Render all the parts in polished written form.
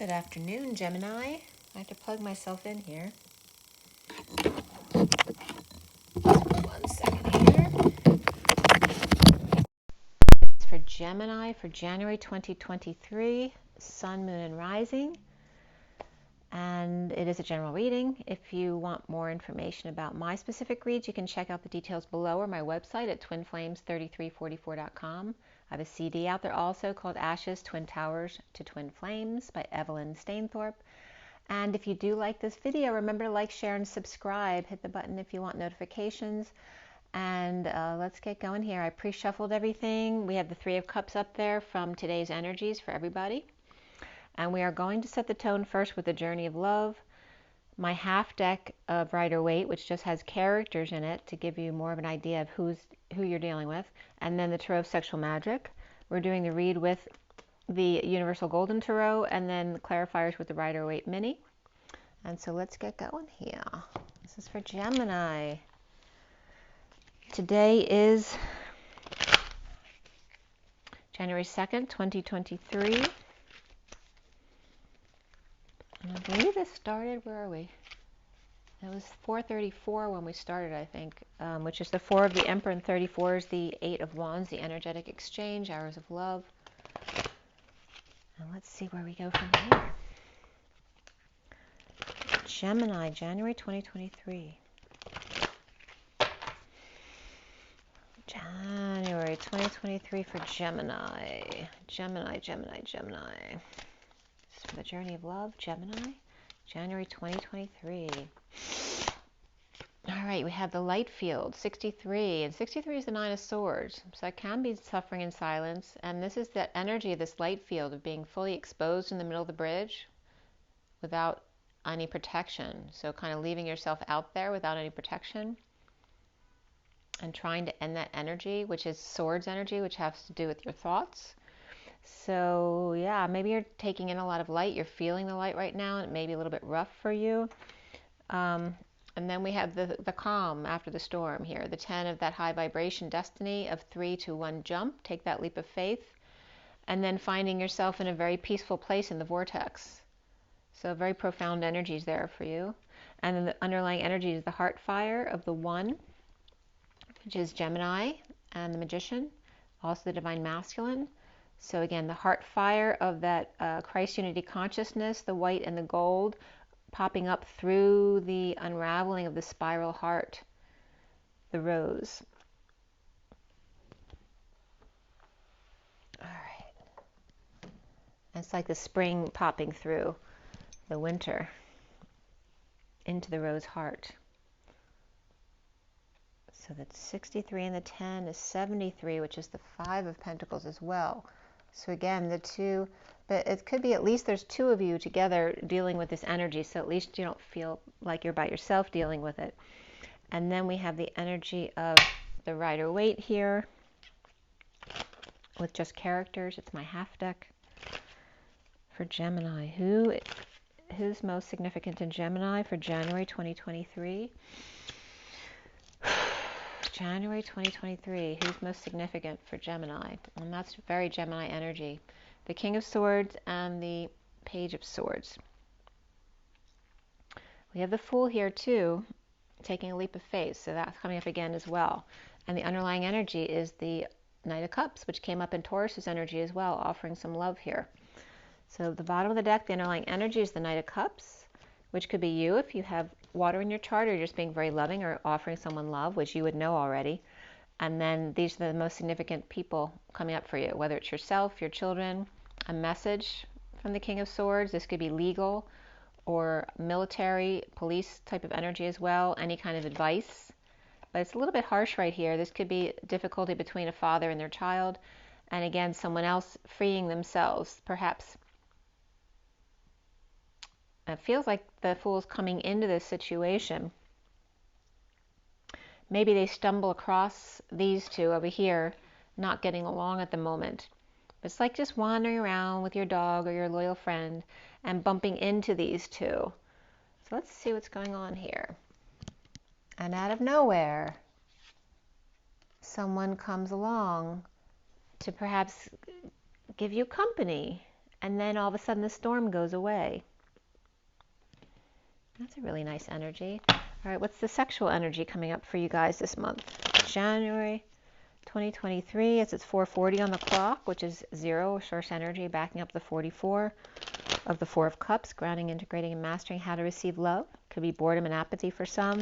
Good afternoon, Gemini. I have to plug myself in here. 1 second here. It's for Gemini for January 2023, Sun, Moon, and Rising. And it is a general reading. If you want more information about my specific reads, you can check out the details below or my website at twinflames3344.com. I have a CD out there also called Ashes, Twin Towers to Twin Flames by Evelyn Stainthorpe. And if you do like this video, remember to like, share, and subscribe. Hit the button if you want notifications. And let's get going here. I pre-shuffled everything. We have the Three of Cups up there from today's energies for everybody. And we are going to set the tone first with the Journey of Love. My half deck of Rider-Waite, which just has characters in it to give you more of an idea of who you're dealing with. And then the Tarot of Sexual Magic. We're doing the read with the Universal Golden Tarot, and then the clarifiers with the Rider-Waite Mini. And so let's get going here. This is for Gemini. Today is January 2nd, 2023. And I believe this started, where are we? It was 4:34 when we started, I think, which is the 4 of the Emperor, and 34 is the 8 of Wands, the energetic exchange, hours of love. And let's see where we go from here. Gemini, January 2023. January 2023 for Gemini. Gemini. This is for the Journey of Love, Gemini, January 2023. All right, we have the light field, 63, and 63 is the 9 of Swords. So it can be suffering in silence, and this is the energy of this light field of being fully exposed in the middle of the bridge without any protection. So kind of leaving yourself out there without any protection and trying to end that energy, which is Swords energy, which has to do with your thoughts. So yeah, maybe you're taking in a lot of light. You're feeling the light right now, and it may be a little bit rough for you. And then we have the calm after the storm here. The 10 of that high vibration destiny of 3 to 1 jump. Take that leap of faith. And then finding yourself in a very peaceful place in the vortex. So very profound energies there for you. And then the underlying energy is the heart fire of the 1, which is Gemini and the Magician. Also the Divine Masculine. So again, the heart fire of that Christ unity consciousness, the white and the gold, popping up through the unraveling of the spiral heart, the rose. All right. It's like the spring popping through the winter into the rose heart. So that's 63, and the 10 is 73, which is the 5 of Pentacles as well. So again, the 2, but it could be at least there's 2 of you together dealing with this energy, so at least you don't feel like you're by yourself dealing with it. And then we have the energy of the Rider-Waite here with just characters. It's my half deck for Gemini. Who's most significant in Gemini for January 2023? January 2023, who's most significant for Gemini? And that's very Gemini energy. The King of Swords and the Page of Swords. We have the Fool here too, taking a leap of faith, so that's coming up again as well. And the underlying energy is the Knight of Cups, which came up in Taurus's energy as well, offering some love here. So the bottom of the deck, the underlying energy is the Knight of Cups, which could be you if you have water in your chart, or just being very loving or offering someone love, which you would know already. And then these are the most significant people coming up for you, whether it's yourself, your children, a message from the King of Swords. This could be legal or military, police type of energy as well, any kind of advice. But it's a little bit harsh right here. This could be difficulty between a father and their child, and again, someone else freeing themselves, perhaps. It feels like the Fool's coming into this situation. Maybe they stumble across these two over here, not getting along at the moment. It's like just wandering around with your dog or your loyal friend and bumping into these two. So let's see what's going on here. And out of nowhere, someone comes along to perhaps give you company and then all of a sudden the storm goes away. That's a really nice energy. All right, what's the sexual energy coming up for you guys this month? January 2023, it's 4:40 on the clock, which is 0, source energy, backing up the 44 of the 4 of Cups, grounding, integrating, and mastering how to receive love. Could be boredom and apathy for some.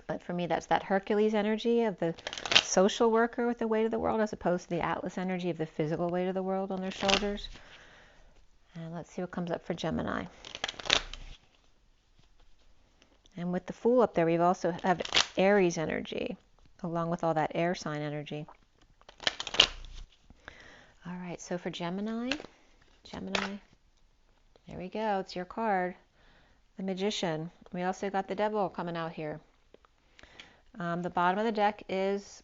But for me, that's that Hercules energy of the social worker with the weight of the world, as opposed to the Atlas energy of the physical weight of the world on their shoulders. And let's see what comes up for Gemini. And with the Fool up there, we've also have Aries energy, along with all that air sign energy. All right, so for Gemini, there we go. It's your card, the Magician. We also got the Devil coming out here. The bottom of the deck is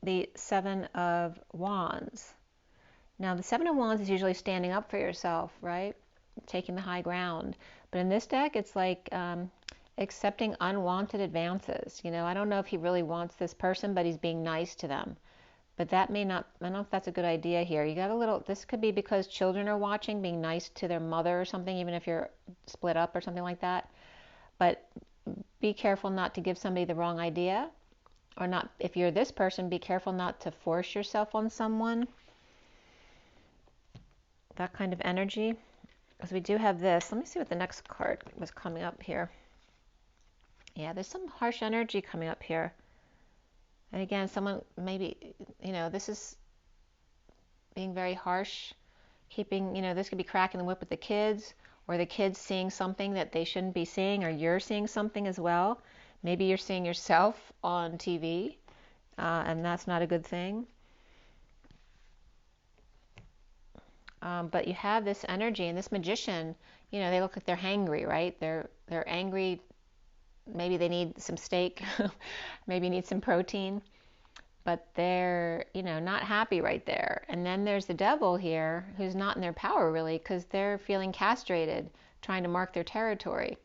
the 7 of Wands. Now, the 7 of Wands is usually standing up for yourself, right? Taking the high ground. But in this deck, it's like accepting unwanted advances. You know, I don't know if he really wants this person, but he's being nice to them. But that may not, I don't know if that's a good idea here. You got a little, this could be because children are watching, being nice to their mother or something, even if you're split up or something like that. But be careful not to give somebody the wrong idea. Or not, if you're this person, be careful not to force yourself on someone. That kind of energy. Because we do have this. Let me see what the next card was coming up here. Yeah, there's some harsh energy coming up here. And again, someone maybe, you know, this is being very harsh. Keeping, you know, this could be cracking the whip with the kids, or the kids seeing something that they shouldn't be seeing, or you're seeing something as well. Maybe you're seeing yourself on TV, and that's not a good thing. But you have this energy, and this Magician, you know, they look like they're hangry, right? They're angry. Maybe they need some steak, maybe need some protein, but they're, you know, not happy right there. And then there's the Devil here, who's not in their power really, because they're feeling castrated, trying to mark their territory,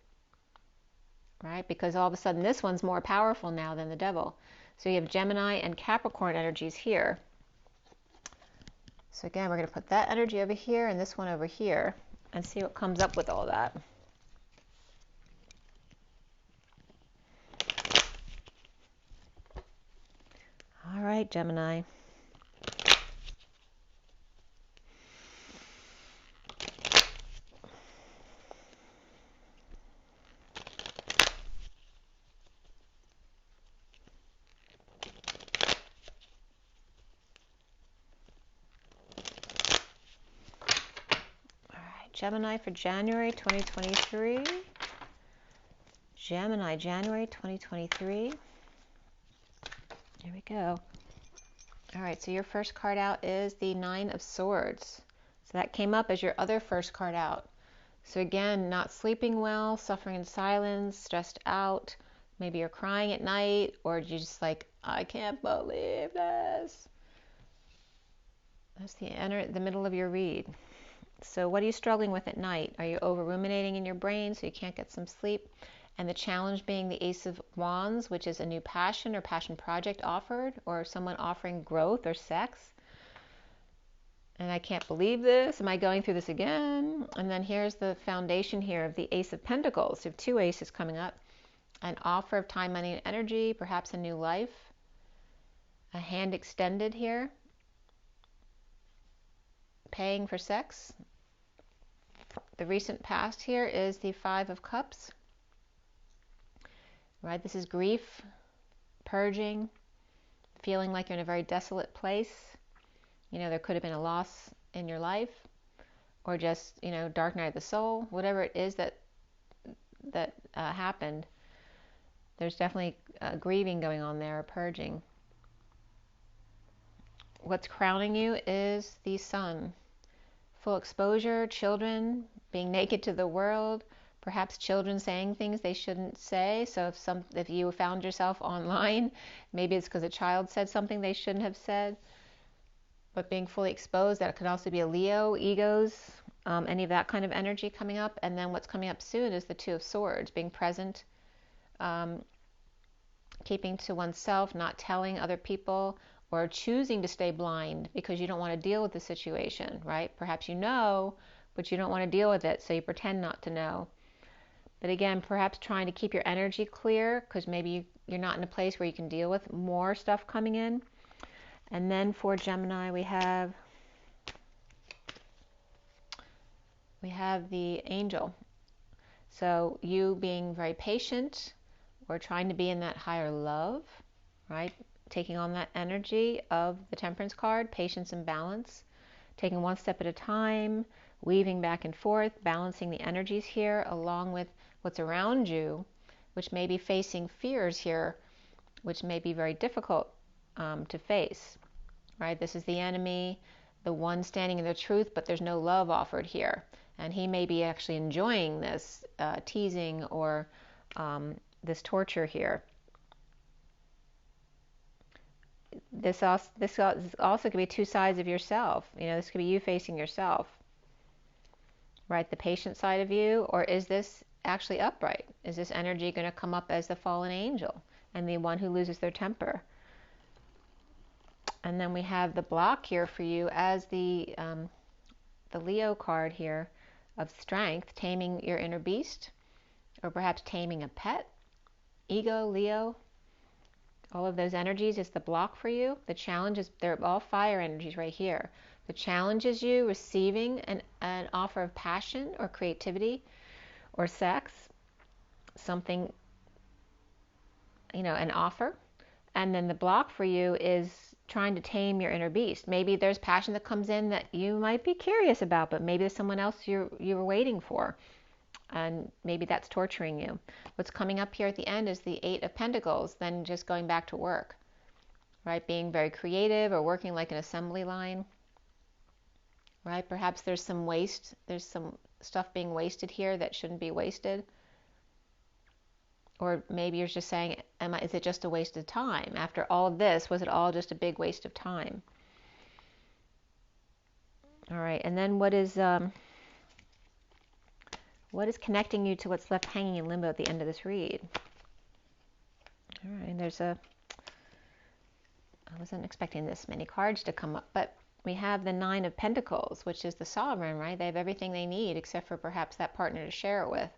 right? Because all of a sudden this one's more powerful now than the Devil. So you have Gemini and Capricorn energies here. So again, we're going to put that energy over here and this one over here and see what comes up with all that. All right, Gemini. Gemini for January 2023. Gemini, January 2023. Here we go. All right, so your first card out is the 9 of Swords. So that came up as your other first card out. So again, not sleeping well, suffering in silence, stressed out. Maybe you're crying at night, or you're just like, I can't believe this. That's the middle of your read. So what are you struggling with at night? Are you over ruminating in your brain so you can't get some sleep? And the challenge being the Ace of Wands, which is a new passion or passion project offered, or someone offering growth or sex. And I can't believe this. Am I going through this again? And then here's the foundation here of the Ace of Pentacles. So you have 2 aces coming up. An offer of time, money, and energy, perhaps a new life. A hand extended here. Paying for sex. The recent past here is the 5 of Cups. Right, this is grief, purging, feeling like you're in a very desolate place. You know, there could have been a loss in your life, or just, you know, dark night of the soul, whatever it is that happened. There's definitely grieving going on there, or purging. What's crowning you is the Sun. Full exposure, children being naked to the world, perhaps children saying things they shouldn't say. So if you found yourself online, maybe it's because a child said something they shouldn't have said. But being fully exposed, that could also be a Leo, egos, any of that kind of energy coming up. And then what's coming up soon is the 2 of Swords, being present, keeping to oneself, not telling other people, or choosing to stay blind because you don't want to deal with the situation, right? Perhaps you know, but you don't want to deal with it, so you pretend not to know. But again, perhaps trying to keep your energy clear because maybe you're not in a place where you can deal with more stuff coming in. And then for Gemini, we have the angel. So you being very patient or trying to be in that higher love, right? Taking on that energy of the Temperance card, patience and balance, taking one step at a time, weaving back and forth, balancing the energies here along with what's around you, which may be facing fears here, which may be very difficult to face, right? This is the enemy, the one standing in the truth, but there's no love offered here. And he may be actually enjoying this teasing or this torture here. This also could be two sides of yourself. You know, this could be you facing yourself, right? The patient side of you, or is this actually upright? Is this energy going to come up as the fallen angel and the one who loses their temper? And then we have the block here for you as the Leo card here of strength, taming your inner beast, or perhaps taming a pet. Ego, Leo, all of those energies is the block for you. The challenge is, they're all fire energies right here. The challenge is you receiving an offer of passion or creativity or sex, something, you know, an offer. And then the block for you is trying to tame your inner beast. Maybe there's passion that comes in that you might be curious about, but maybe there's someone else you were waiting for. And maybe that's torturing you. What's coming up here at the end is the Eight of Pentacles, then just going back to work, right? Being very creative or working like an assembly line, right? Perhaps there's some waste, there's some stuff being wasted here that shouldn't be wasted. Or maybe you're just saying, is it just a waste of time? After all of this, was it all just a big waste of time? All right, and then what is connecting you to what's left hanging in limbo at the end of this read? All right, and I wasn't expecting this many cards to come up, but we have the Nine of Pentacles, which is the sovereign, right? They have everything they need except for perhaps that partner to share it with.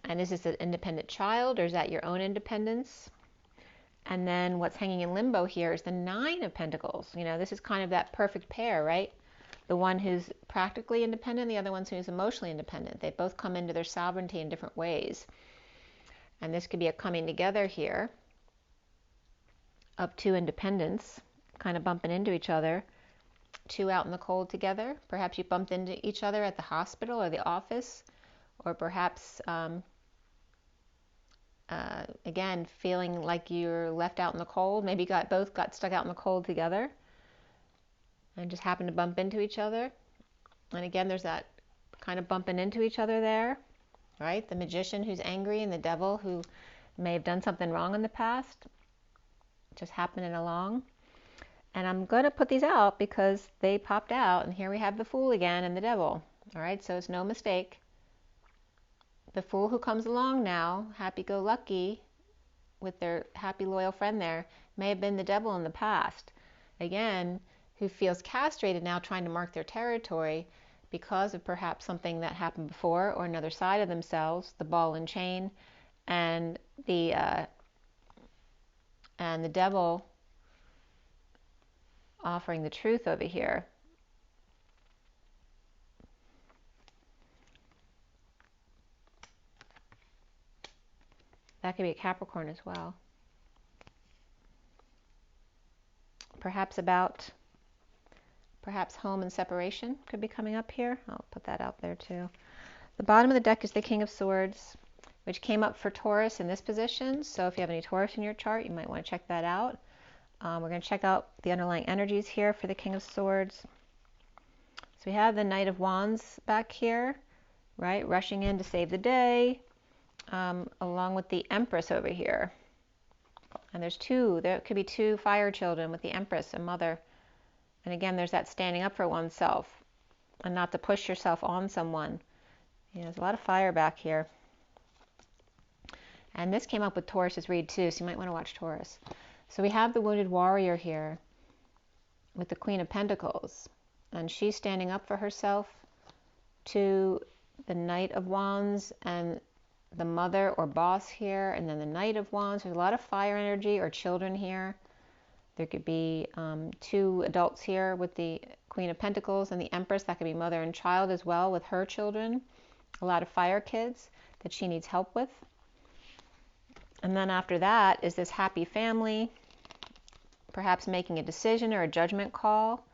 And is this an independent child, or is that your own independence? And then what's hanging in limbo here is the Nine of Pentacles. You know, this is kind of that perfect pair, right? The one who's practically independent, the other one who's emotionally independent. They both come into their sovereignty in different ways. And this could be a coming together here of two independents, kind of bumping into each other. Two out in the cold together. Perhaps you bumped into each other at the hospital or the office, or perhaps, again, feeling like you're left out in the cold. Maybe both got stuck out in the cold together and just happened to bump into each other. And again, there's that kind of bumping into each other there, right? The magician who's angry and the devil who may have done something wrong in the past, just happening along. And I'm going to put these out because they popped out, and here we have the Fool again and the devil. All right, so it's no mistake. The Fool who comes along now, happy-go-lucky, with their happy, loyal friend there, may have been the devil in the past. Again, who feels castrated now, trying to mark their territory because of perhaps something that happened before, or another side of themselves, the ball and chain, and the devil offering the truth over here. That could be a Capricorn as well. Perhaps home and separation could be coming up here. I'll put that out there too. The bottom of the deck is the King of Swords, which came up for Taurus in this position. So if you have any Taurus in your chart, you might want to check that out. We're going to check out the underlying energies here for the King of Swords. So we have the Knight of Wands back here, right? Rushing in to save the day, along with the Empress over here. And there could be two fire children with the Empress, a mother. And again, there's that standing up for oneself and not to push yourself on someone. You know, there's a lot of fire back here. And this came up with Taurus's read too, so you might want to watch Taurus. So we have the wounded warrior here with the Queen of Pentacles, and she's standing up for herself, to the Knight of Wands and the mother or boss here, and then the Knight of Wands. There's a lot of fire energy or children here. There could be 2 adults here with the Queen of Pentacles and the Empress. That could be mother and child as well with her children. A lot of fire kids that she needs help with. And then after that is this happy family, perhaps making a decision or a judgment call,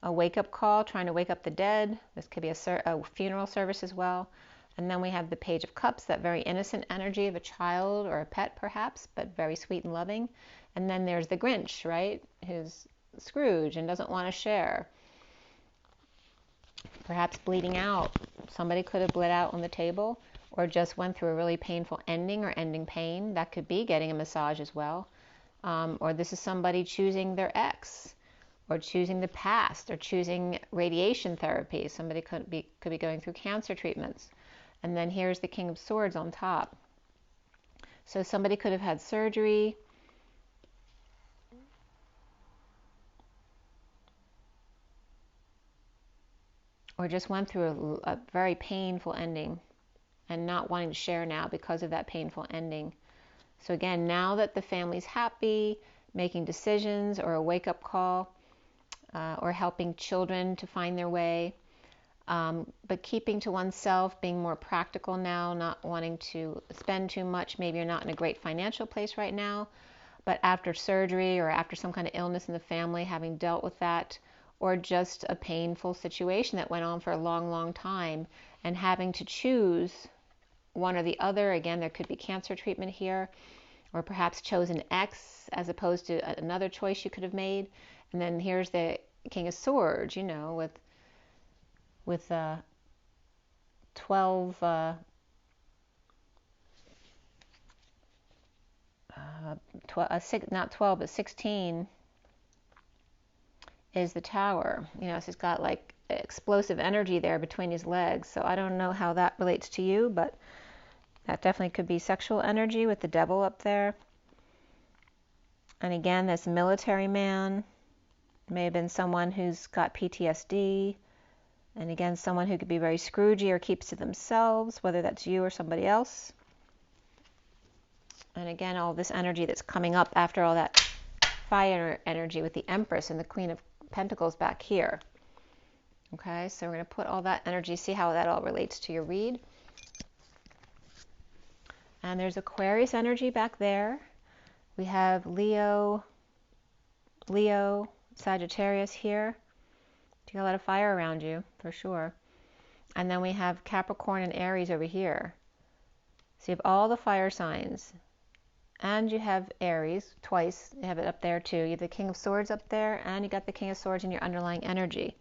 a wake-up call, trying to wake up the dead. This could be a funeral service as well. And then we have the Page of Cups, that very innocent energy of a child or a pet perhaps, but very sweet and loving. And then there's the Grinch, right, who's Scrooge and doesn't want to share. Perhaps bleeding out. Somebody could have bled out on the table, or just went through a really painful ending or ending pain. That could be getting a massage as well. Or this is somebody choosing their ex, or choosing the past, or choosing radiation therapy. Somebody could be going through cancer treatments. And then here's the King of Swords on top. So somebody could have had surgery, or just went through a very painful ending and not wanting to share now because of that painful ending. So again, now that the family's happy, making decisions or a wake-up call, or helping children to find their way, but keeping to oneself, being more practical now, not wanting to spend too much. Maybe you're not in a great financial place right now, but after surgery or after some kind of illness in the family, having dealt with that, or just a painful situation that went on for a long, long time, and having to choose one or the other. Again, there could be cancer treatment here, or perhaps chosen X as opposed to another choice you could have made. And then here's the King of Swords, you know, with 12, not 12, but 16 is the Tower. You know, so he's got like explosive energy there between his legs. So I don't know how that relates to you, but that definitely could be sexual energy with the Devil up there. And again, this military man may have been someone who's got PTSD. And again, someone who could be very Scroogey or keeps to themselves, whether that's you or somebody else. And again, all this energy that's coming up after all that fire energy with the Empress and the Queen of Pentacles back here. Okay, so we're going to put all that energy, see how that all relates to your read. And there's Aquarius energy back there. We have Leo, Sagittarius here. You got a lot of fire around you, for sure. And then we have Capricorn and Aries over here. So you have all the fire signs. And you have Aries twice. You have it up there too. You have the King of Swords up there, and you got the King of Swords in your underlying energy.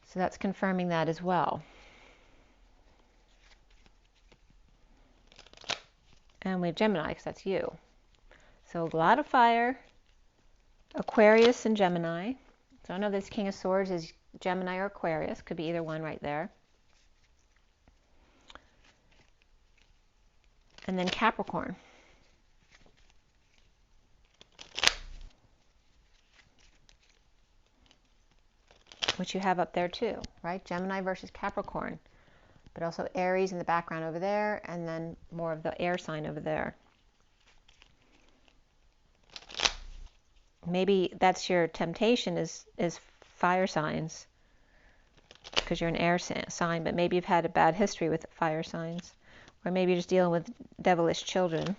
So that's confirming that as well. And we have Gemini, because that's you. So a lot of fire, Aquarius and Gemini. So I know this King of Swords is Gemini or Aquarius. Could be either one right there. And then Capricorn. Which you have up there too, right? Gemini versus Capricorn. But also Aries in the background over there, and then more of the air sign over there. Maybe that's your temptation is fire signs, because you're an air sign, but maybe you've had a bad history with fire signs. Or maybe you're just dealing with devilish children,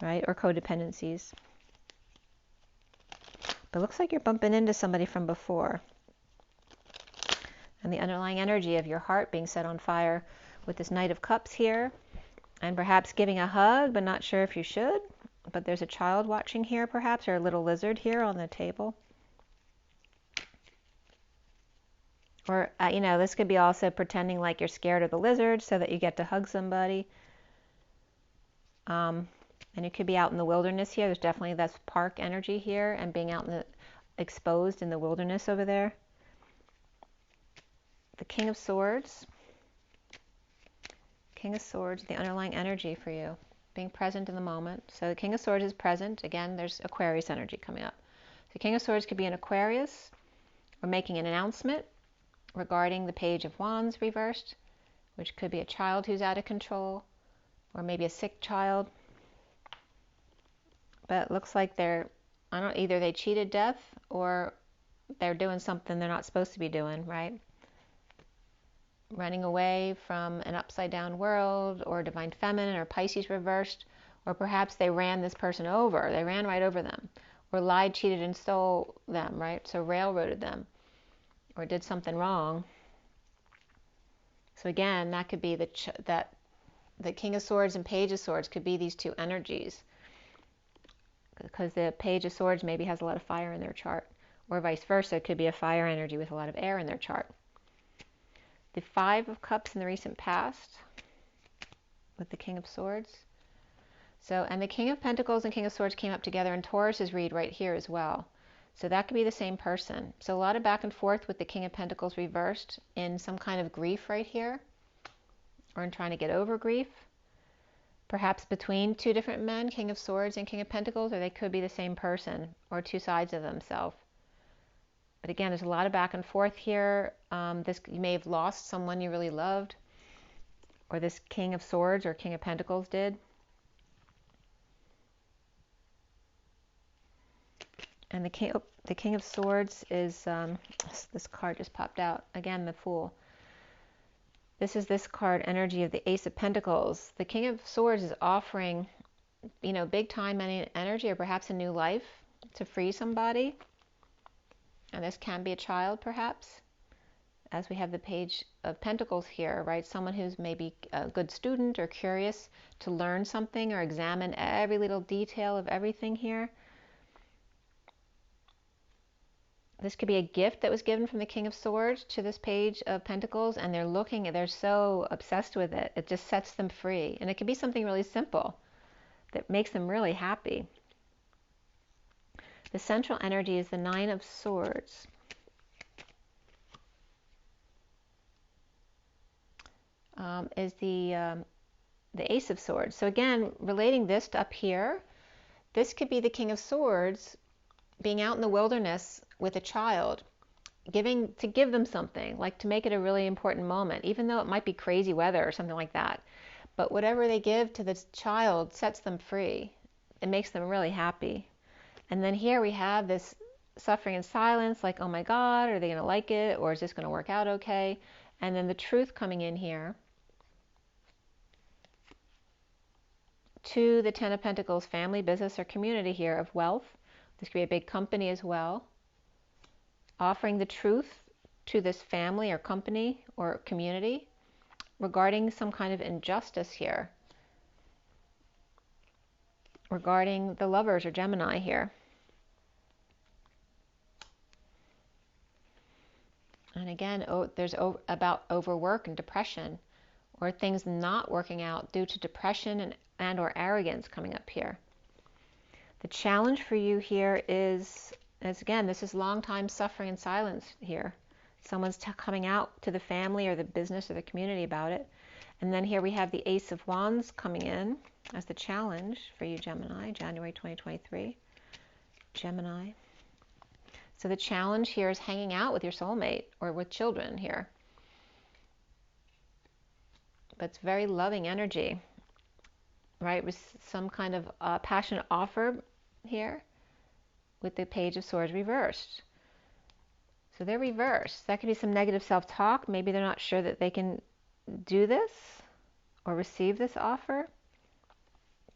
right? Or codependencies. But it looks like you're bumping into somebody from before. And the underlying energy of your heart being set on fire with this Knight of Cups here. And perhaps giving a hug, but not sure if you should. But there's a child watching here perhaps, or a little lizard here on the table. Or, you know, this could be also pretending like you're scared of the lizard so that you get to hug somebody. And you could be out in the wilderness here. There's definitely this park energy here, and being out in the exposed in the wilderness over there. The King of Swords. King of Swords, the underlying energy for you. being present in the moment. So the King of Swords is present. Again, there's Aquarius energy coming up. The King of Swords could be an Aquarius or making an announcement regarding the Page of Wands reversed, which could be a child who's out of control or maybe a sick child. But it looks like either they cheated death or they're doing something they're not supposed to be doing, right? Running away from an upside down world or divine feminine or Pisces reversed, or perhaps they ran this person over. They ran right over them or lied, cheated, and stole them, right? So railroaded them or did something wrong. So again, that could be the King of Swords and Page of Swords could be these two energies, because the Page of Swords maybe has a lot of fire in their chart, or vice versa. It could be a fire energy with a lot of air in their chart. The Five of Cups in the recent past with the King of Swords. So, and the King of Pentacles and King of Swords came up together in Taurus's read right here as well. So that could be the same person. So a lot of back and forth with the King of Pentacles reversed in some kind of grief right here, or in trying to get over grief. Perhaps between two different men, King of Swords and King of Pentacles, or they could be the same person or two sides of themselves. But again, there's a lot of back and forth here. You may have lost someone you really loved, or this King of Swords or King of Pentacles did. And the King of Swords is, this card just popped out. Again, the Fool. This is this card, energy of the Ace of Pentacles. The King of Swords is offering, big time energy, or perhaps a new life to free somebody. And this can be a child, perhaps, as we have the Page of Pentacles here, right? Someone who's maybe a good student or curious to learn something or examine every little detail of everything here. This could be a gift that was given from the King of Swords to this Page of Pentacles, and they're so obsessed with it. It just sets them free. And it could be something really simple that makes them really happy. The central energy is the Nine of Swords. Is the Ace of Swords. So again, relating this to up here, this could be the King of Swords being out in the wilderness with a child, to give them something, like to make it a really important moment, even though it might be crazy weather or something like that. But whatever they give to this child sets them free. It makes them really happy. And then here we have this suffering in silence, like, oh my God, are they going to like it? Or is this going to work out okay? And then the Truth coming in here. To the Ten of Pentacles, family, business, or community here of wealth. This could be a big company as well. Offering the truth to this family or company or community regarding some kind of injustice here. Regarding the Lovers or Gemini here. And again, there's about overwork and depression, or things not working out due to depression and or arrogance coming up here. The challenge for you here is again, this is long time suffering in silence here. Someone's coming out to the family or the business or the community about it. And then here we have the Ace of Wands coming in as the challenge for you, Gemini, January 2023. Gemini. So the challenge here is hanging out with your soulmate or with children here. But it's very loving energy, right? With some kind of passionate offer here with the Page of Swords reversed. So they're reversed. That could be some negative self-talk. Maybe they're not sure that they can do this or receive this offer.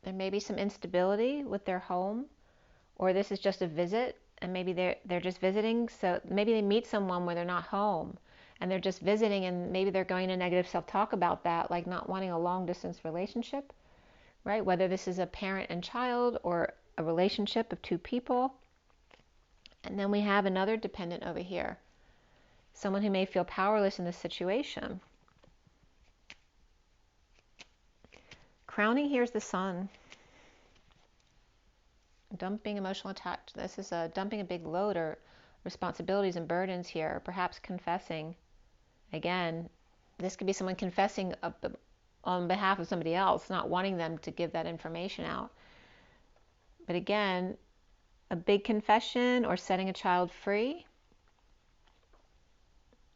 There may be some instability with their home, or this is just a visit and maybe they're just visiting. So maybe they meet someone where they're not home and they're just visiting, and maybe they're going to negative self-talk about that, like not wanting a long-distance relationship, right? Whether this is a parent and child or a relationship of two people. And then we have another dependent over here, someone who may feel powerless in this situation. Crowning here is the Sun. Dumping emotional attachment. This is dumping a big load or responsibilities and burdens here, perhaps confessing. Again, this could be someone confessing on behalf of somebody else, not wanting them to give that information out. But again, a big confession or setting a child free,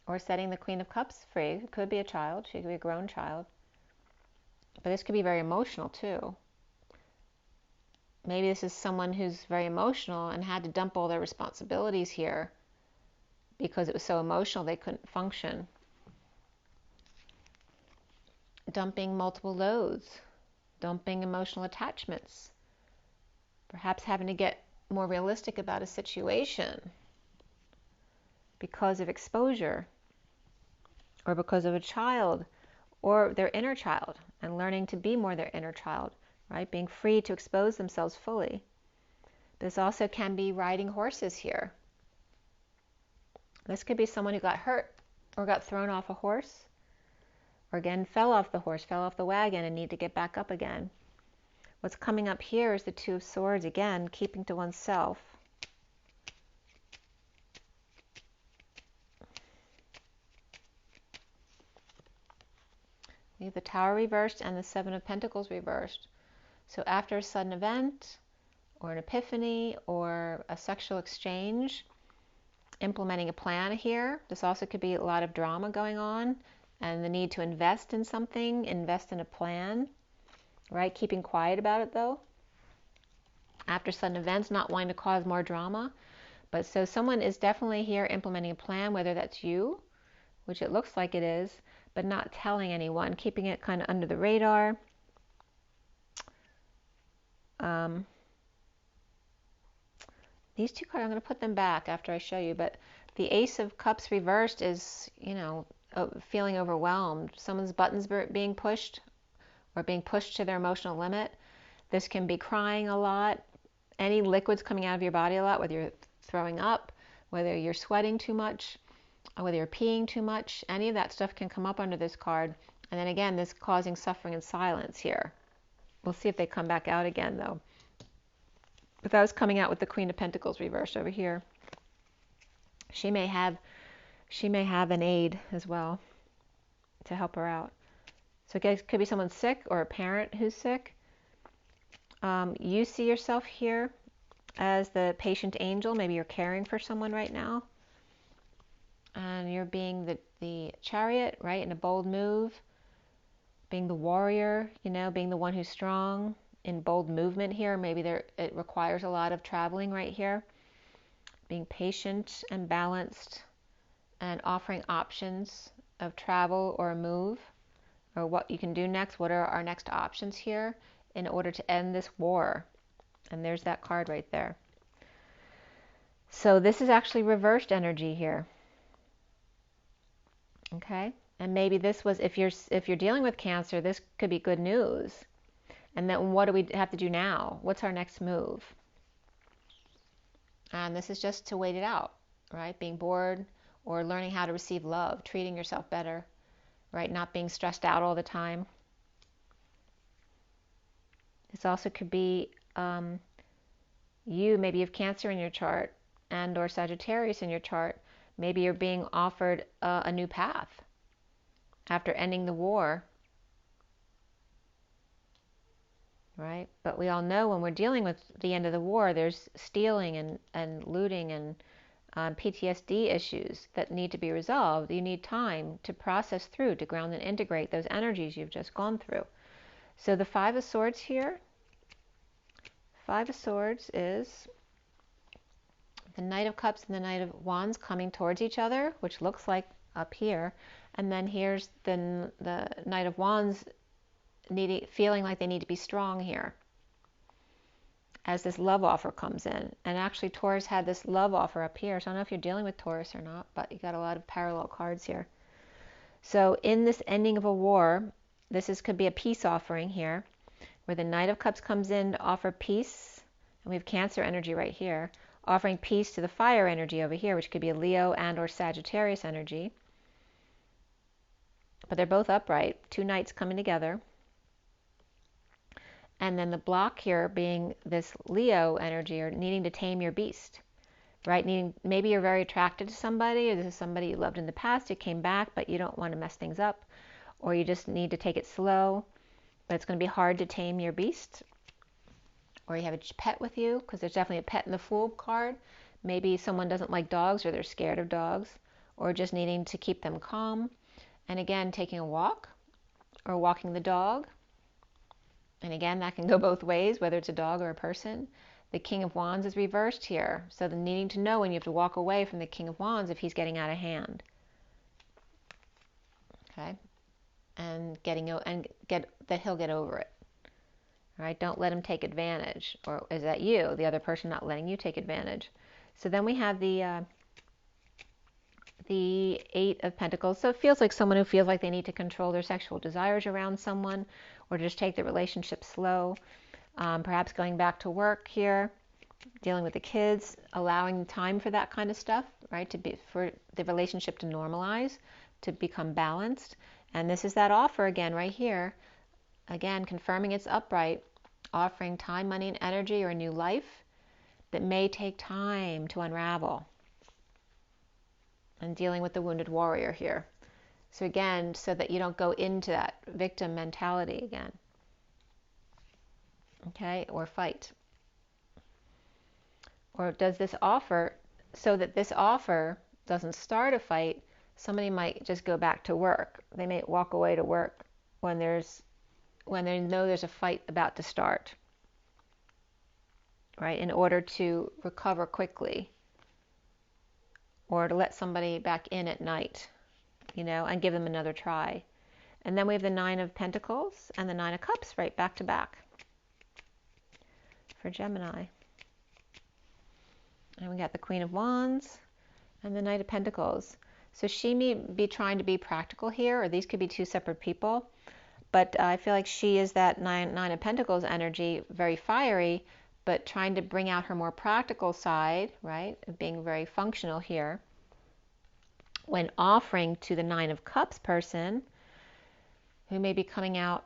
or setting the Queen of Cups free. It could be a child, she could be a grown child. But this could be very emotional too. Maybe this is someone who's very emotional and had to dump all their responsibilities here because it was so emotional they couldn't function. Dumping multiple loads, dumping emotional attachments, perhaps having to get more realistic about a situation because of exposure, or because of a child or their inner child, and learning to be more their inner child, right? Being free to expose themselves fully. This also can be riding horses here. This could be someone who got hurt or got thrown off a horse, or again fell off the horse, fell off the wagon and need to get back up again. What's coming up here is the Two of Swords, again, keeping to oneself. We have the Tower reversed and the Seven of Pentacles reversed. So after a sudden event, or an epiphany, or a sexual exchange, implementing a plan here. This also could be a lot of drama going on, and the need to invest in something, invest in a plan, right? Keeping quiet about it though. After sudden events, not wanting to cause more drama. But so someone is definitely here implementing a plan, whether that's you, which it looks like it is, but not telling anyone, keeping it kind of under the radar. These two cards, I'm going to put them back after I show you, but the Ace of Cups reversed is, you know, feeling overwhelmed. Someone's buttons being pushed, or being pushed to their emotional limit. This can be crying a lot, any liquids coming out of your body a lot, whether you're throwing up, whether you're sweating too much, or whether you're peeing too much. Any of that stuff can come up under this card. And then again, this causing suffering and silence here. We'll see if they come back out again though. But that was coming out with the Queen of Pentacles reversed over here. She may have an aide as well to help her out. So it could be someone sick, or a parent who's sick. You see yourself here as the patient angel. Maybe you're caring for someone right now. And you're being the Chariot, right, in a bold move. Being the warrior, you know, being the one who's strong in bold movement here. Maybe it requires a lot of traveling right here. Being patient and balanced, and offering options of travel or a move, or what you can do next. What are our next options here in order to end this war? And there's that card right there. So this is actually reversed energy here. Okay? And maybe this was, if you're dealing with Cancer, this could be good news. And then what do we have to do now? What's our next move? And this is just to wait it out, right? Being bored, or learning how to receive love, treating yourself better, right? Not being stressed out all the time. This also could be maybe you have Cancer in your chart, and or Sagittarius in your chart. Maybe you're being offered a new path after ending the war, right? But we all know when we're dealing with the end of the war, there's stealing and looting and PTSD issues that need to be resolved. You need time to process through, to ground and integrate those energies you've just gone through. So the Five of Swords here, Five of Swords is the Knight of Cups and the Knight of Wands coming towards each other, which looks like up here. And then here's the Knight of Wands feeling like they need to be strong here as this love offer comes in. And actually Taurus had this love offer up here. So I don't know if you're dealing with Taurus or not, but you got a lot of parallel cards here. So in this ending of a war, could be a peace offering here, where the Knight of Cups comes in to offer peace. And we have Cancer energy right here, offering peace to the fire energy over here, which could be a Leo and or Sagittarius energy. But they're both upright, two knights coming together. And then the block here being this Leo energy, or needing to tame your beast, right? Maybe you're very attracted to somebody, or this is somebody you loved in the past, it came back, but you don't want to mess things up. or you just need to take it slow, but it's going to be hard to tame your beast. Or you have a pet with you, because there's definitely a pet in the Fool card. Maybe someone doesn't like dogs, or they're scared of dogs, or just needing to keep them calm. And again, taking a walk or walking the dog. And again, that can go both ways, whether it's a dog or a person. The King of Wands is reversed here. So the needing to know when you have to walk away from the King of Wands if he's getting out of hand. Okay? And that he'll get over it. All right? Don't let him take advantage. Or is that you, the other person not letting you take advantage? So then we have the Eight of Pentacles. So it feels like someone who feels like they need to control their sexual desires around someone, or just take the relationship slow. Perhaps going back to work here, dealing with the kids, allowing time for that kind of stuff, right? For the relationship to normalize, to become balanced. And this is that offer again right here. Again, confirming it's upright, offering time, money, and energy, or a new life that may take time to unravel. And dealing with the wounded warrior here. So again, so that you don't go into that victim mentality again. Okay, or fight. Or does this offer, so that this offer doesn't start a fight, somebody might just go back to work. They may walk away to work when they know there's a fight about to start. Right, in order to recover quickly. Or to let somebody back in at night, and give them another try. And then we have the Nine of Pentacles and the Nine of Cups right back to back for Gemini. And we got the Queen of Wands and the Knight of Pentacles. So she may be trying to be practical here, or these could be two separate people. But I feel like she is that Nine of Pentacles energy, very fiery, but trying to bring out her more practical side, right? Being very functional here. When offering to the Nine of Cups person, who may be coming out.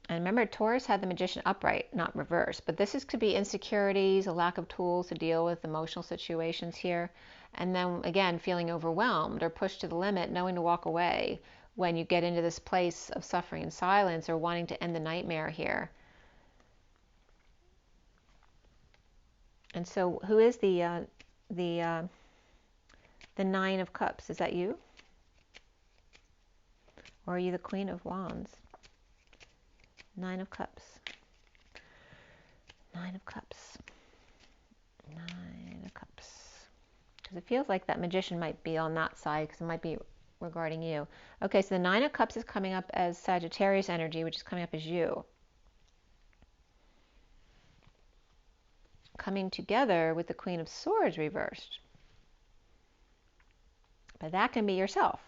And remember, Taurus had the Magician upright, not reversed. But this could be insecurities, a lack of tools to deal with emotional situations here. And then, again, feeling overwhelmed or pushed to the limit, knowing to walk away when you get into this place of suffering and silence, or wanting to end the nightmare here. And so who is the Nine of Cups? Is that you? Or are you the Queen of Wands? Nine of Cups. Nine of Cups. Nine of Cups. Because it feels like that Magician might be on that side, because it might be regarding you. Okay, so the Nine of Cups is coming up as Sagittarius energy, which is coming up as you. Coming together with the Queen of Swords reversed. But that can be yourself.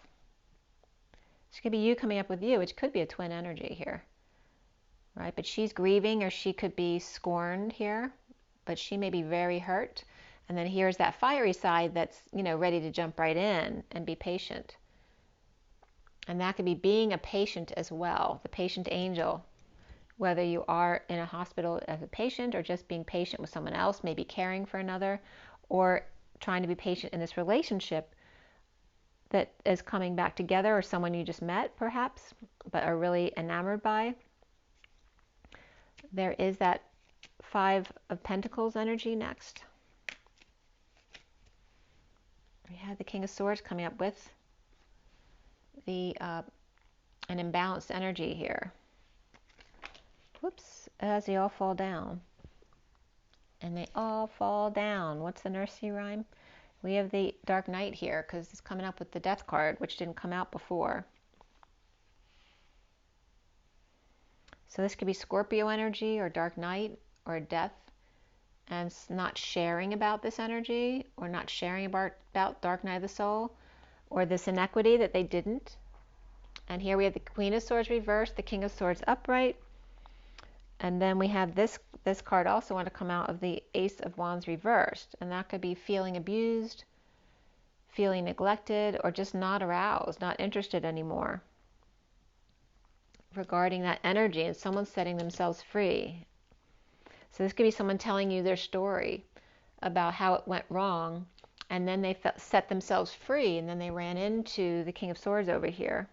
This could be you coming up with you, which could be a twin energy here. Right? But she's grieving, or she could be scorned here. But she may be very hurt. And then here's that fiery side that's, ready to jump right in and be patient. And that could be being a patient as well, the patient angel. Whether you are in a hospital as a patient, or just being patient with someone else, maybe caring for another, or trying to be patient in this relationship that is coming back together, or someone you just met perhaps, but are really enamored by. There is that Five of Pentacles energy next. We have the King of Swords coming up with the an imbalanced energy here. Whoops, as they all fall down. And they all fall down. What's the nursery rhyme? We have the Dark Knight here, because it's coming up with the Death card, which didn't come out before. So this could be Scorpio energy, or Dark Knight, or Death, and not sharing about this energy, or not sharing about Dark Night of the Soul, or this inequity that they didn't. And here we have the Queen of Swords reversed, the King of Swords upright. And then we have this card also want to come out of the Ace of Wands reversed. And that could be feeling abused, feeling neglected, or just not aroused, not interested anymore. Regarding that energy, and someone setting themselves free. So this could be someone telling you their story about how it went wrong. And then they set themselves free, and then they ran into the King of Swords over here.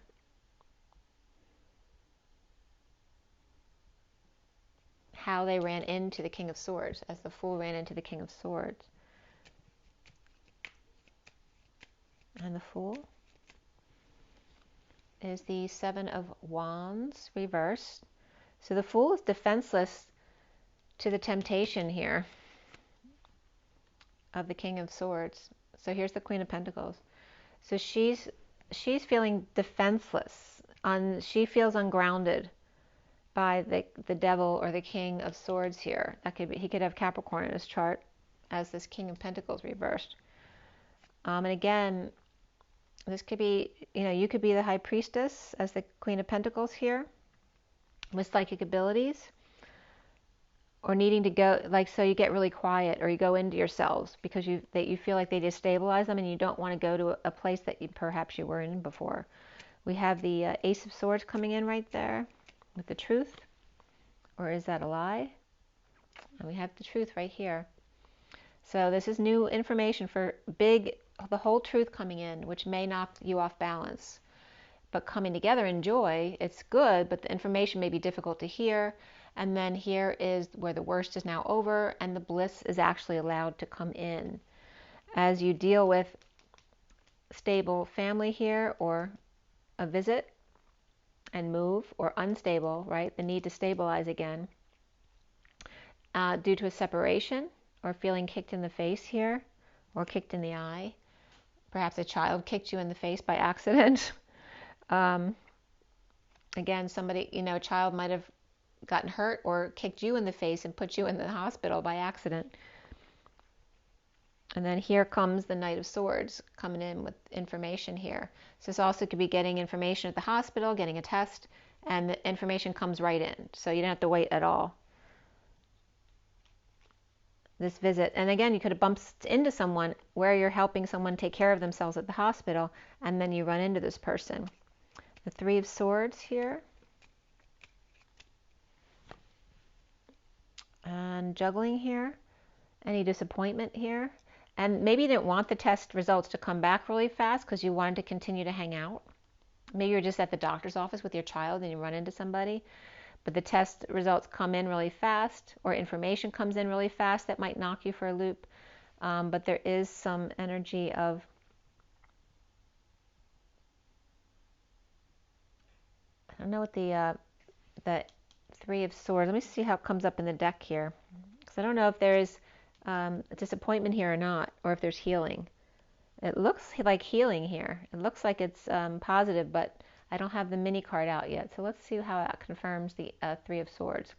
how they ran into the King of Swords, as the Fool ran into the King of Swords. And the Fool is the Seven of Wands reversed. So the Fool is defenseless to the temptation here of the King of Swords. So here's the Queen of Pentacles. So she's feeling defenseless. She feels ungrounded by the Devil or the King of Swords here. That could be, he could have Capricorn in his chart as this King of Pentacles reversed. And again, this could be, you could be the High Priestess as the Queen of Pentacles here with psychic abilities, or needing to go, like, so you get really quiet, or you go into yourselves because you feel like they destabilize them and you don't want to go to a place that perhaps you were in before. We have the Ace of Swords coming in right there with the Truth, or is that a lie? And we have the Truth right here. So this is new information for the whole truth coming in, which may knock you off balance. But coming together in joy, it's good, but the information may be difficult to hear. And then here is where the worst is now over and the bliss is actually allowed to come in. As you deal with stable family here, or a visit and move, or unstable, right? The need to stabilize again due to a separation, or feeling kicked in the face here, or kicked in the eye. Perhaps a child kicked you in the face by accident. Again, somebody, a child might have gotten hurt or kicked you in the face and put you in the hospital by accident. And then here comes the Knight of Swords coming in with information here. So this also could be getting information at the hospital, getting a test, and the information comes right in. So you don't have to wait at all. This visit, and again, you could have bumped into someone where you're helping someone take care of themselves at the hospital, and then you run into this person. The Three of Swords here. And juggling here. Any disappointment here. And maybe you didn't want the test results to come back really fast because you wanted to continue to hang out. Maybe you're just at the doctor's office with your child and you run into somebody, but the test results come in really fast, or information comes in really fast that might knock you for a loop. But there is some energy of I don't know what the Three of Swords. Let me see how it comes up in the deck here, because I don't know if there is a disappointment here or not, or if there's healing. It looks like healing here. It looks like it's positive, but I don't have the mini card out yet. So let's see how that confirms the Three of Swords.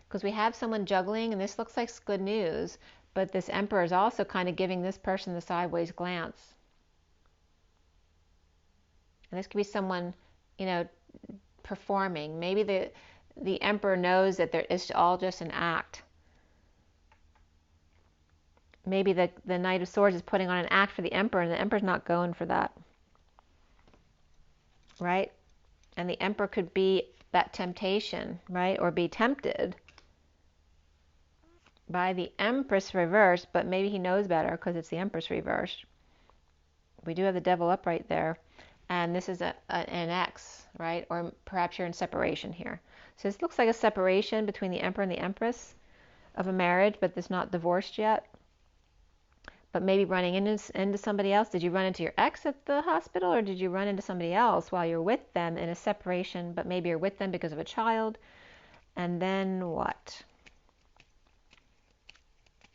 Because we have someone juggling, and this looks like good news, but this Emperor is also kind of giving this person the sideways glance. And this could be someone, performing. Maybe the Emperor knows that it's all just an act. Maybe the Knight of Swords is putting on an act for the Emperor, and the Emperor's not going for that. Right? And the Emperor could be that temptation, right? Or be tempted by the Empress reversed, but maybe he knows better because it's the Empress reversed. We do have the Devil up right there. And this is an X, right? Or perhaps you're in separation here. So this looks like a separation between the Emperor and the Empress of a marriage, but it's not divorced yet. But maybe running into somebody else. Did you run into your ex at the hospital, or did you run into somebody else while you're with them in a separation, but maybe you're with them because of a child? And then what?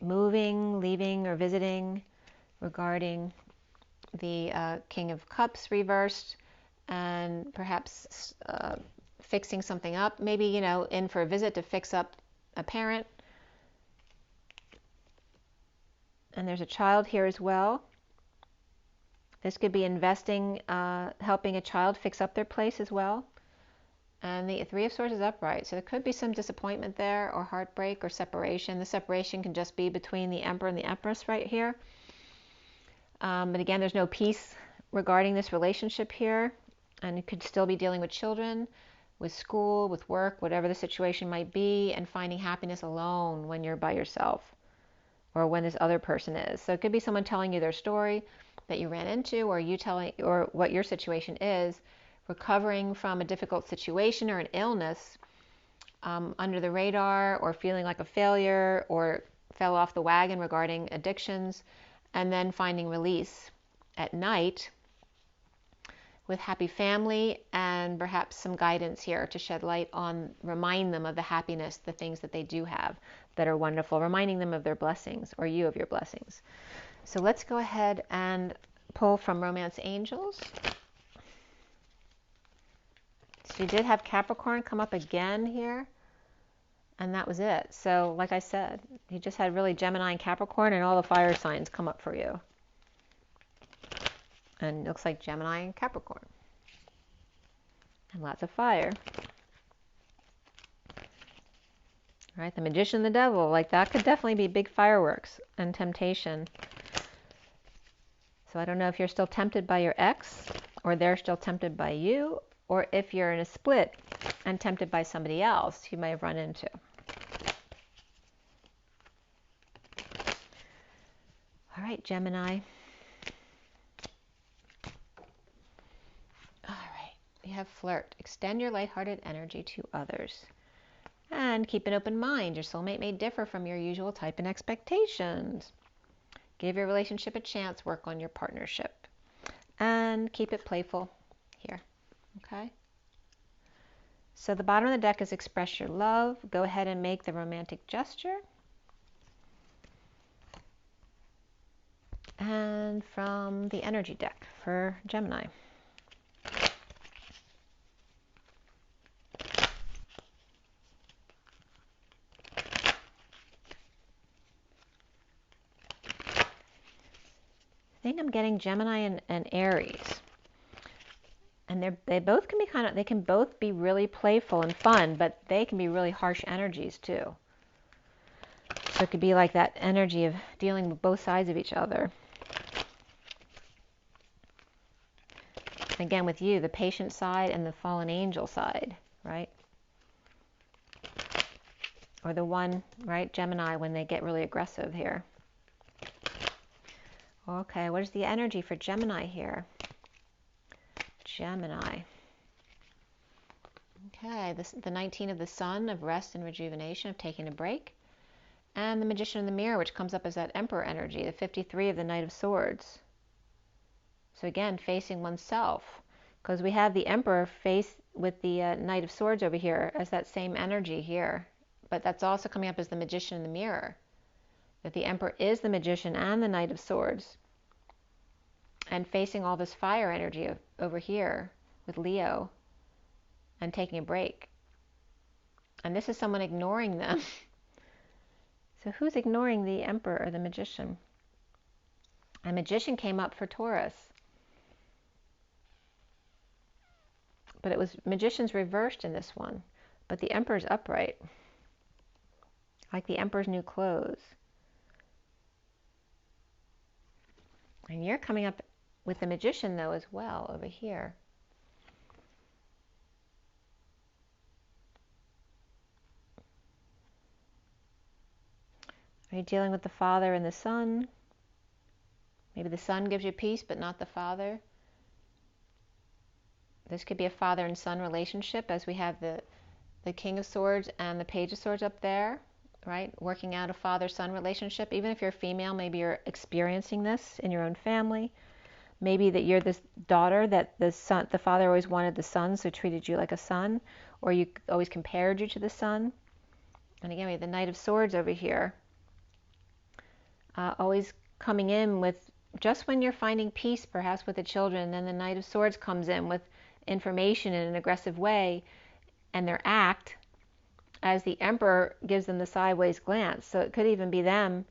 Moving, leaving, or visiting regarding the King of Cups reversed, and perhaps fixing something up. Maybe, in for a visit to fix up a parent. And there's a child here as well. This could be investing, helping a child fix up their place as well. And the Three of Swords is upright. So there could be some disappointment there, or heartbreak, or separation. The separation can just be between the Emperor and the Empress right here. But again, there's no peace regarding this relationship here. And you could still be dealing with children, with school, with work, whatever the situation might be, and finding happiness alone when you're by yourself, or when this other person is. So it could be someone telling you their story that you ran into, or you telling, or what your situation is, recovering from a difficult situation or an illness, under the radar or feeling like a failure or fell off the wagon regarding addictions, and then finding release at night with happy family and perhaps some guidance here to shed light on, remind them of the happiness, the things that they do have that are wonderful, reminding them of their blessings or you of your blessings. So let's go ahead and pull from Romance Angels. So you did have Capricorn come up again here, and that was it. So like I said, you just had really Gemini and Capricorn, and all the fire signs come up for you. And it looks like Gemini and Capricorn. And lots of fire. Right, the Magician, the Devil, like that could definitely be big fireworks and temptation. So I don't know if you're still tempted by your ex, or they're still tempted by you, or if you're in a split and tempted by somebody else you may have run into. All right, Gemini. All right, you have Flirt. Extend your lighthearted energy to others. And keep an open mind. Your soulmate may differ from your usual type and expectations. Give your relationship a chance. Work on your partnership. And keep it playful here. Okay? So the bottom of the deck is Express Your Love. Go ahead and make the romantic gesture. And from the energy deck for Gemini. I think I'm getting Gemini and Aries. And they both can be they can both be really playful and fun, but they can be really harsh energies too. So it could be like that energy of dealing with both sides of each other. Again, with you, the patient side and the fallen angel side, right? Or the one, right, Gemini, when they get really aggressive here. Okay, what is the energy for Gemini here? Gemini. Okay, the 19 of the Sun, of rest and rejuvenation, of taking a break. And the Magician in the Mirror, which comes up as that Emperor energy, the 53 of the Knight of Swords. So again, facing oneself, because we have the Emperor face with the Knight of Swords over here as that same energy here. But that's also coming up as the Magician in the Mirror, that the Emperor is the Magician and the Knight of Swords, and facing all this fire energy over here with Leo and taking a break. And this is someone ignoring them. So who's ignoring the Emperor or the Magician? A Magician came up for Taurus. But it was Magician's reversed in this one. But the Emperor's upright. Like the Emperor's new clothes. And you're coming up with the Magician, though, as well, over here. Are you dealing with the Father and the Son? Maybe the Son gives you peace, but not the Father. This could be a father and son relationship, as we have the King of Swords and the Page of Swords up there, right? Working out a father-son relationship. Even if you're female, maybe you're experiencing this in your own family. Maybe that you're this daughter that the father always wanted the son, so treated you like a son, or you always compared you to the son. And again, we have the Knight of Swords over here. Always coming in with, just when you're finding peace perhaps with the children, then the Knight of Swords comes in with information in an aggressive way, and their act as the Emperor gives them the sideways glance. So it could even be them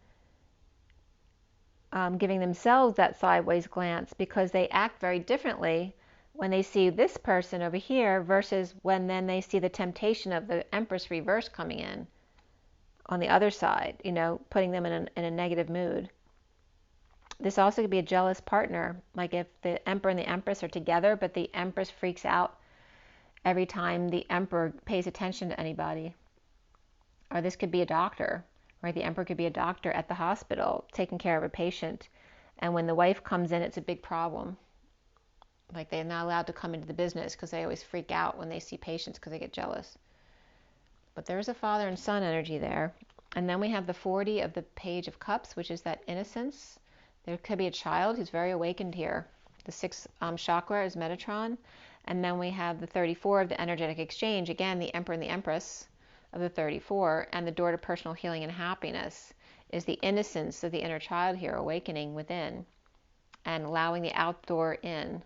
giving themselves that sideways glance, because they act very differently when they see this person over here versus when then they see the temptation of the Empress reverse coming in on the other side, you know, putting them in a negative mood. This also could be a jealous partner, like if the Emperor and the Empress are together, but the Empress freaks out every time the Emperor pays attention to anybody. Or this could be a doctor, right? The Emperor could be a doctor at the hospital taking care of a patient, and when the wife comes in, it's a big problem. Like they're not allowed to come into the business because they always freak out when they see patients because they get jealous. But there's a father and son energy there. And then we have the 40 of the Page of Cups, which is that innocence. There could be a child who's very awakened here. The 6th chakra is Metatron. And then we have the 34 of the energetic exchange. Again, the Emperor and the Empress of the 34. And the door to personal healing and happiness is the innocence of the inner child here, awakening within and allowing the outdoor in.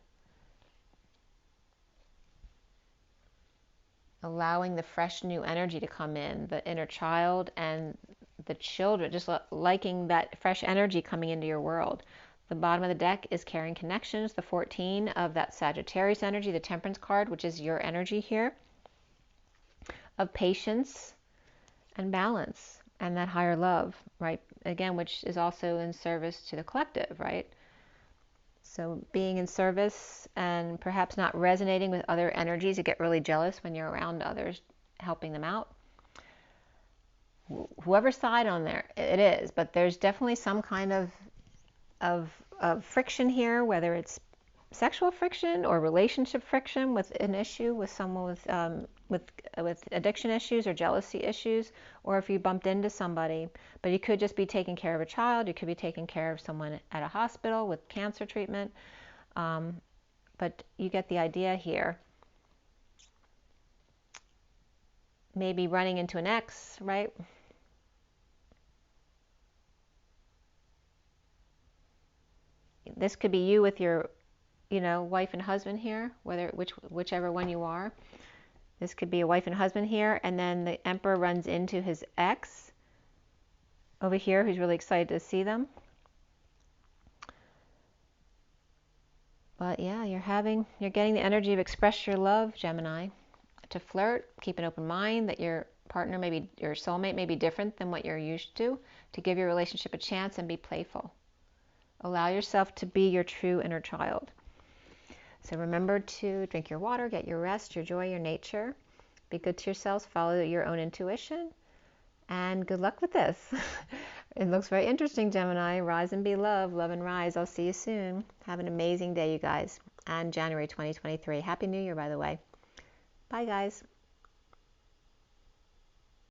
Allowing the fresh new energy to come in, the inner child and the children, just liking that fresh energy coming into your world. The bottom of the deck is carrying connections, the 14 of that Sagittarius energy, the Temperance card, which is your energy here, of patience and balance and that higher love, right? Again, which is also in service to the collective, right? So being in service and perhaps not resonating with other energies. You get really jealous when you're around others, helping them out. Whoever side on there it is, but there's definitely some kind of friction here, whether it's sexual friction or relationship friction with an issue with someone with addiction issues or jealousy issues, or if you bumped into somebody. But you could just be taking care of a child, you could be taking care of someone at a hospital with cancer treatment, but you get the idea here. Maybe running into an ex, right? This could be you with your wife and husband here, whichever one you are. This could be a wife and husband here, and then the Emperor runs into his ex over here, who's really excited to see them. But yeah, you're getting the energy of express your love, Gemini. To flirt, keep an open mind that your partner, maybe your soulmate, may be different than what you're used to give your relationship a chance and be playful. Allow yourself to be your true inner child. So remember to drink your water, get your rest, your joy, your nature. Be good to yourselves, follow your own intuition, and good luck with this. It looks very interesting, Gemini. Rise and be love, love and rise. I'll see you soon. Have an amazing day, you guys. And January 2023. Happy New Year, by the way. Bye, guys.